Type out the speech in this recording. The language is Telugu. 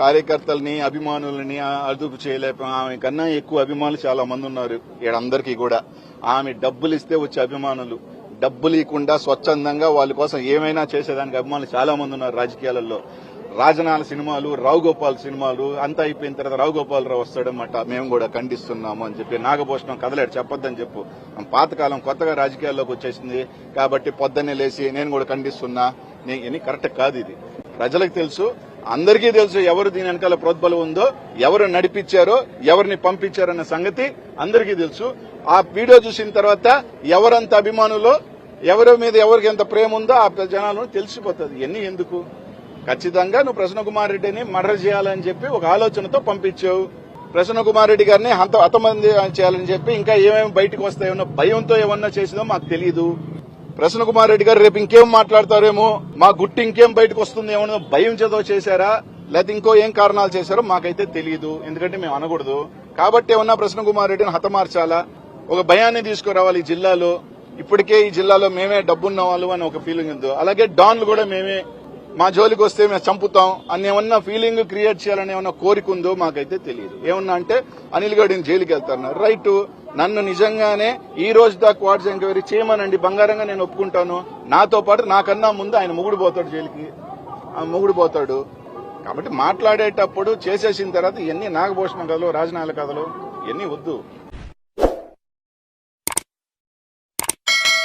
కార్యకర్తల్ని అభిమానులని అదుపు చేయలేకపోయాం. ఆమె కన్నా ఎక్కువ అభిమానులు చాలా మంది ఉన్నారు ఈడందరికీ కూడా. ఆమె డబ్బులు ఇస్తే వచ్చే అభిమానులు, డబ్బులు ఇవ్వకుండా స్వచ్ఛందంగా వాళ్ళ కోసం ఏమైనా చేసేదానికి అభిమానులు చాలా మంది ఉన్నారు రాజకీయాలలో. రాజనాల సినిమాలు, రావు గోపాల్ సినిమాలు అంతా అయిపోయిన తర్వాత రావు గోపాలరావు వస్తాడన్నమాట, మేము కూడా ఖండిస్తున్నాము అని చెప్పి. నాగభూషణం కదలేడు, చెప్పొద్దని చెప్పు. పాతకాలం కొత్తగా రాజకీయాల్లోకి వచ్చేసింది కాబట్టి పొద్దున్నే లేచి నేను కూడా ఖండిస్తున్నా, ఇది కరెక్ట్ కాదు. ఇది ప్రజలకు తెలుసు, అందరికీ తెలుసు ఎవరు దీని వెనకాల ప్రోద్బలం ఉందో, ఎవరు నడిపించారో, ఎవరిని పంపించారన్న సంగతి అందరికీ తెలుసు. ఆ వీడియో చూసిన తర్వాత ఎవరంత అభిమానులో, ఎవరి మీద ఎవరికి ఎంత ప్రేమ ఉందో ఆ జనాలు తెలిసిపోతుంది. ఇవన్నీ ఎందుకు? ఖచ్చితంగా నువ్వు ప్రసన్న కుమార్ రెడ్డిని మర్డర్ చేయాలని చెప్పి ఒక ఆలోచనతో పంపించావు. ప్రసన్న కుమార్ రెడ్డి గారిని హతమంది చేయాలని చెప్పి ఇంకా ఏమేమి బయటకు వస్తాయో భయంతో ఏమన్నా చేసిందో మాకు తెలియదు. ప్రసన్న కుమార్ రెడ్డి గారు రేపు ఇంకేం మాట్లాడతారేమో, మా గుట్టి ఇంకేం బయటకు వస్తుంది ఏమన్నా భయం చేతో చేశారా, లేకపోతే ఇంకో ఏం కారణాలు చేశారో మాకైతే తెలియదు. ఎందుకంటే మేము అనకూడదు కాబట్టి ఏమన్నా ప్రసన్న కుమార్ రెడ్డిని హతమార్చాలా, ఒక భయాన్ని తీసుకురావాలి ఈ జిల్లాలో. ఇప్పటికే ఈ జిల్లాలో మేమే డబ్బున్న వాళ్ళు అని ఒక ఫీలింగ్ ఉంది. అలాగే డాన్లు కూడా మేమే, మా జోలికి వస్తే మేము చంపుతాం అని ఏమన్నా ఫీలింగ్ క్రియేట్ చేయాలని ఏమన్నా కోరిక ఉందో మాకైతే తెలియదు. ఏమన్నా అంటే అనిల్ గౌడ్ని జైలుకి వెళ్తారు, రైట్. నన్ను నిజంగానే ఈ రోజు దాకా క్వార్టర్స్ ఎంక్వైరీ చేయమనండి, బంగారంగా నేను ఒప్పుకుంటాను. నాతో పాటు నాకన్నా ముందు ఆయన మొగుడు పోతాడు జైలుకి, మొగుడు పోతాడు. కాబట్టి మాట్లాడేటప్పుడు చేసేసిన తర్వాత ఇవన్నీ నాగభూషణ కథలు, రాజనాల కథలు ఇవన్నీ వద్దు.